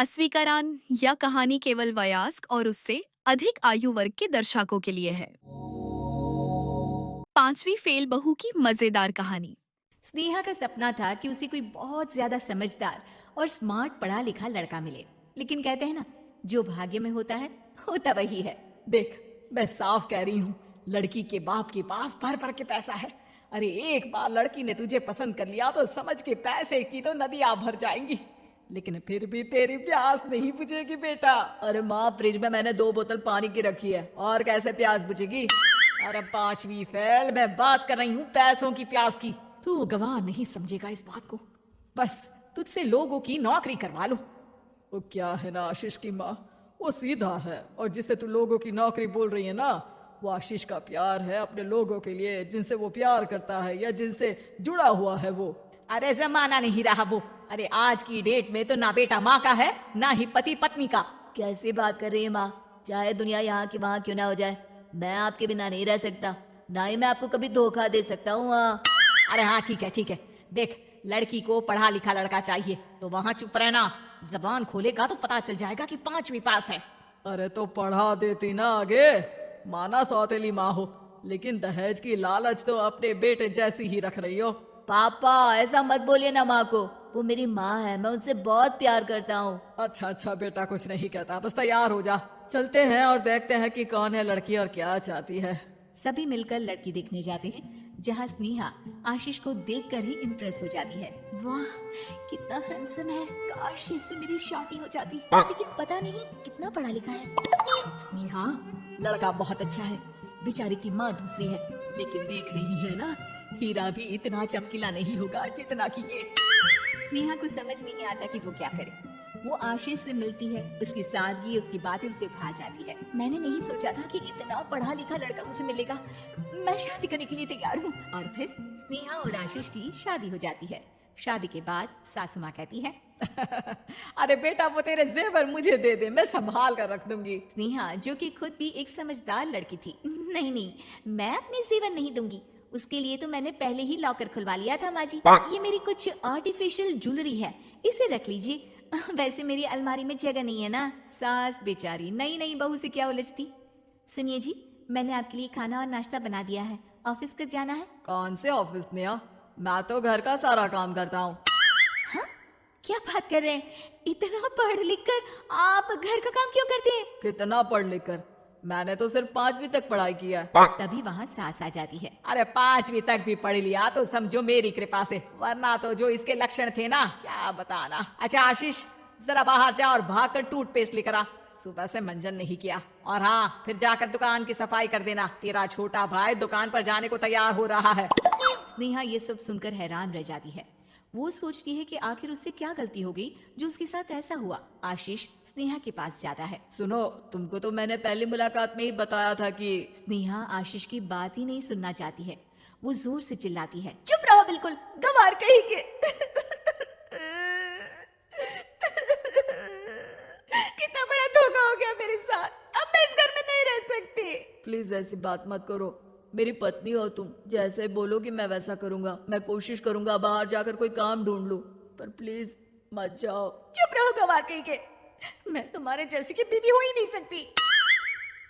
अस्वीकरण या कहानी केवल वयस्क और उससे अधिक आयु वर्ग के दर्शकों के लिए है। पांचवी फेल बहू की मजेदार कहानी। स्नेहा का सपना था कि उसे कोई बहुत ज्यादा समझदार और स्मार्ट पढ़ा लिखा लड़का मिले। लेकिन कहते हैं ना, जो भाग्य में होता है होता वही है। देख, मैं साफ कह रही हूँ, लड़की के बाप के पास भर भर के पैसा है। अरे एक बार लड़की ने तुझे पसंद कर लिया तो समझ के पैसे की तो नदियां भर जाएंगी, लेकिन फिर भी तेरी प्यास नहीं बुझेगी बेटा। अरे माँ, फ्रिज में मैंने 2 बोतल पानी की रखी है, और कैसे प्यास बुझेगी? अरे पांचवी फेल, मैं बात कर रही हूँ पैसों की प्यास की। तू गवाह नहीं समझेगा इस बात को। बस तुझसे लोगों की नौकरी करवा लो। वो क्या है ना, आशीष की माँ, वो सीधा है, और जिसे तू लोगों की नौकरी बोल रही है ना, वो आशीष का प्यार है अपने लोगों के लिए, जिनसे वो प्यार करता है या जिनसे जुड़ा हुआ है वो। अरे जमाना नहीं रहा वो। अरे आज की डेट में तो ना बेटा माँ का है, ना ही पति पत्नी का। कैसी बात कर रही है माँ? चाहे दुनिया यहाँ की वहाँ क्यों ना हो जाए, मैं आपके बिना नहीं रह सकता, ना ही मैं आपको कभी धोखा दे सकता हूँ। अरे हाँ, ठीक है ठीक है। देख, लड़की को पढ़ा लिखा लड़का चाहिए, तो वहाँ चुप रहना। जबान खोलेगा तो पता चल जाएगा कि पांचवी पास है। अरे तो पढ़ा देती ना आगे। माना सौतेली माँ हो, लेकिन दहेज की लालच तो अपने बेटे जैसी ही रख रही हो। पापा ऐसा मत बोलिए ना माँ को, वो मेरी माँ है, मैं उनसे बहुत प्यार करता हूँ। अच्छा अच्छा बेटा, कुछ नहीं कहता, बस तैयार हो जा, चलते हैं और देखते हैं कि कौन है लड़की और क्या चाहती है। सभी मिलकर लड़की देखने जाते हैं, जहाँ स्नेहा आशीष को देखकर ही इम्प्रेस हो जाती है। वाह, कितना हैंडसम है, काश इससे मेरी शादी हो जाती, लेकिन पता नहीं कितना पढ़ा लिखा है। स्नेहा, लड़का बहुत अच्छा है, बेचारी की माँ दूसरी है, लेकिन देख रही है ना, हीरा भी इतना चमकीला नहीं होगा जितना कि ये। स्नेहा को समझ नहीं आता कि वो क्या करे। वो आशीष से मिलती है, उसकी सादगी, उसकी बातें उसे भा जाती है। मैंने नहीं सोचा था कि इतना पढ़ा लिखा लड़का मुझे मिलेगा, मैं शादी करने के लिए तैयार हूँ। और फिर स्नेहा और आशीष की शादी हो जाती है। शादी के बाद सासू माँ कहती है, अरे बेटा, वो तेरे जेवर मुझे दे दे, मैं संभाल कर रख दूंगी। स्नेहा, जो कि खुद भी एक समझदार लड़की थी, नहीं नहीं, मैं अपने जेवर नहीं दूंगी, उसके लिए तो मैंने पहले ही लॉकर खुलवा लिया था माँ जी। ये मेरी कुछ आर्टिफिशियल ज्वेलरी है, इसे रख लीजिए। वैसे मेरी अलमारी में जगह नहीं है ना। सास बेचारी नई नई बहू से क्या उलझती। सुनिए जी, मैंने आपके लिए खाना और नाश्ता बना दिया है, ऑफिस कब जाना है? कौन से ऑफिस में? मैं तो घर का सारा काम करता हूँ। हाँ, क्या बात कर रहे हैं? इतना पढ़ लिख कर आप घर का काम क्यों करते हैं? कितना पढ़ लिख कर? मैंने तो सिर्फ 5वीं तक पढ़ाई किया। तभी वहाँ सास आ जाती है। अरे 5वीं तक भी पढ़ लिया तो समझो मेरी कृपा से, वरना तो जो इसके लक्षण थे ना, क्या बताना। अच्छा आशीष, जरा बाहर जा और भाग कर टूथपेस्ट लेकर आ, सुबह से मंजन नहीं किया। और हाँ, फिर जाकर दुकान की सफाई कर देना, तेरा छोटा भाई दुकान पर जाने को तैयार हो रहा है। स्नेहा ये सब सुनकर हैरान रह जाती है। वो सोचती है कि आखिर उससे क्या गलती हो गई जो उसके साथ ऐसा हुआ। आशीष स्नेहा के पास जाता है। सुनो, तुमको तो मैंने पहली मुलाकात में ही बताया था कि। स्नेहा आशीष की बात ही नहीं सुनना चाहती है। वो जोर से चिल्लाती है, चुप रहो बिल्कुल, गंवार कहीं के। कितना बड़ा धोखा हो गया मेरे साथ, अब मैं इस घर में नहीं रह सकती। प्लीज ऐसी बात मत करो, मेरी पत्नी हो तुम, जैसे बोलोगी मैं वैसा करूंगा। मैं कोशिश करूंगा बाहर जाकर कोई काम ढूंढ लूं, पर प्लीज मत जाओ। चुप रहो गंवार कहीं के, मैं तुम्हारे जैसी की बीवी हो ही नहीं सकती।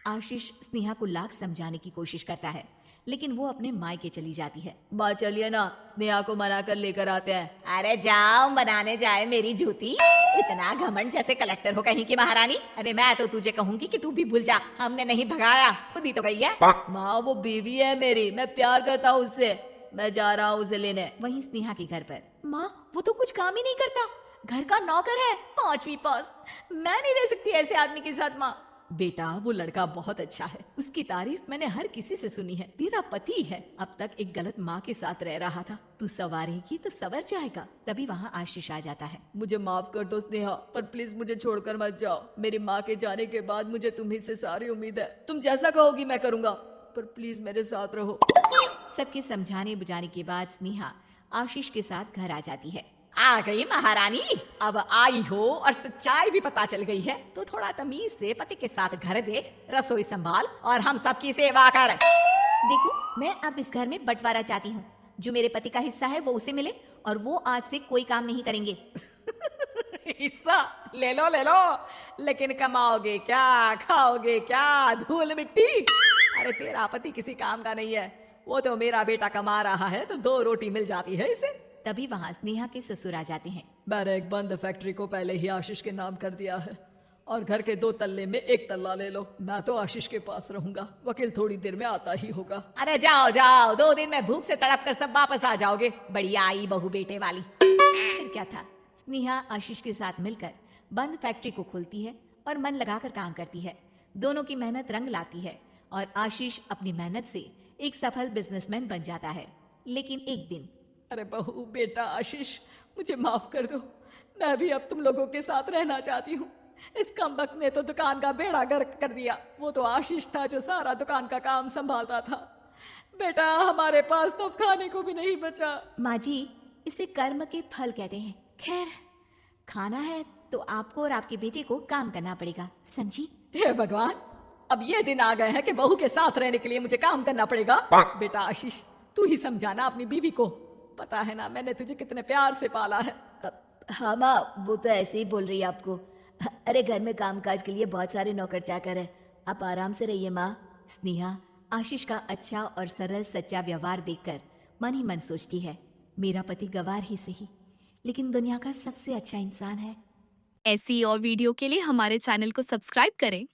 आशीष स्नेहा को लाख समझाने की कोशिश करता है, लेकिन वो अपने मायके चली जाती है। माँ चलिए ना, स्नेहा को मना कर लेकर आते हैं। अरे जाओ, बनाने जाए मेरी जूती, इतना घमंड जैसे कलेक्टर हो कहीं की महारानी। अरे मैं तो तुझे कहूंगी कि तू भी भूल जा, हमने नहीं भगाया, खुद ही तो गई है। माँ वो बीवी है मेरी, मैं प्यार करता हूँ उससे, मैं जा रहा हूँ उसे लेने। वहीं स्नेहा के घर पर, माँ वो तो कुछ काम ही नहीं करता, घर का नौकर है, 5वीं पास, मैं नहीं रह सकती ऐसे आदमी के साथ। माँ बेटा, वो लड़का बहुत अच्छा है, उसकी तारीफ मैंने हर किसी से सुनी है। तेरा पति है, अब तक एक गलत माँ के साथ रह रहा था, तू सवारेगी तो सवर जाएगा। तभी वहाँ आशीष आ जाता है। मुझे माफ कर दो स्नेहा, पर प्लीज मुझे छोड़कर मत जाओ। मेरी माँ के जाने के बाद मुझे तुम्ही से सारी उम्मीद है, तुम जैसा कहोगी मैं करूँगा, पर प्लीज मेरे साथ रहो। सबके समझाने बुझाने के बाद स्नेहा आशीष के साथ घर आ जाती है। आ गई महारानी, अब आई हो और सच्चाई भी पता चल गई है, तो थोड़ा तमीज से पति के साथ घर देख, रसोई संभाल और हम सबकी सेवा कर। देखो, मैं अब इस घर में बंटवारा चाहती हूँ, जो मेरे पति का हिस्सा है वो उसे मिले, और वो आज से कोई काम नहीं करेंगे। हिस्सा ले लो ले लो, लेकिन कमाओगे क्या, खाओगे क्या, धूल मिट्टी। अरे तेरा पति किसी काम का नहीं है, वो तो मेरा बेटा कमा रहा है तो 2 रोटी मिल जाती है इसे। तभी वहाँ स्नेहा के ससुर आ जाते हैं। मैंने एक बंद फैक्ट्री को पहले ही आशीष के नाम कर दिया है और घर के 2 तल्ले में 1 तल्ला ले लो। मैं तो आशीष के पास रहूंगा, वकील थोड़ी देर में आता ही होगा। अरे जाओ जाओ, 2 दिन में भूख से तड़प कर सब वापस आ जाओगे। बढ़िया आई बहू बेटे वाली। फिर क्या था, स्नेहा आशीष के साथ मिलकर बंद फैक्ट्री को खोलती है और मन लगाकर काम करती है। दोनों की मेहनत रंग लाती है और आशीष अपनी मेहनत से एक सफल बिजनेसमैन बन जाता है। लेकिन एक दिन, अरे बहू बेटा आशीष, मुझे माफ कर दो, मैं भी अब तुम लोगों के साथ रहना चाहती हूँ। इस कमबख्त ने तो दुकान का बेड़ा गर्क कर दिया। वो तो आशीष था जो सारा दुकान का काम संभालता था। बेटा हमारे पास तो अब खाने को भी नहीं बचा। माँ जी, इसे कर्म के फल कहते हैं। खैर, खाना है तो आपको और आपके बेटे को काम करना पड़ेगा, समझी? हे भगवान, अब ये दिन आ गए हैं कि बहू के साथ रहने के लिए मुझे काम करना पड़ेगा। बेटा आशीष, तू ही समझाना अपनी बीवी को। पता है ना मैंने तुझे कितने प्यार से पाला है। हाँ माँ, वो तो ऐसे ही बोल रही है आपको। अरे घर में कामकाज के लिए बहुत सारे नौकर चाकर है, आप आराम से रहिए माँ। स्नेहा आशीष का अच्छा और सरल सच्चा व्यवहार देखकर मन ही मन सोचती है, मेरा पति गवार ही सही, लेकिन दुनिया का सबसे अच्छा इंसान है। ऐसी और वीडियो के लिए हमारे चैनल को सब्सक्राइब करें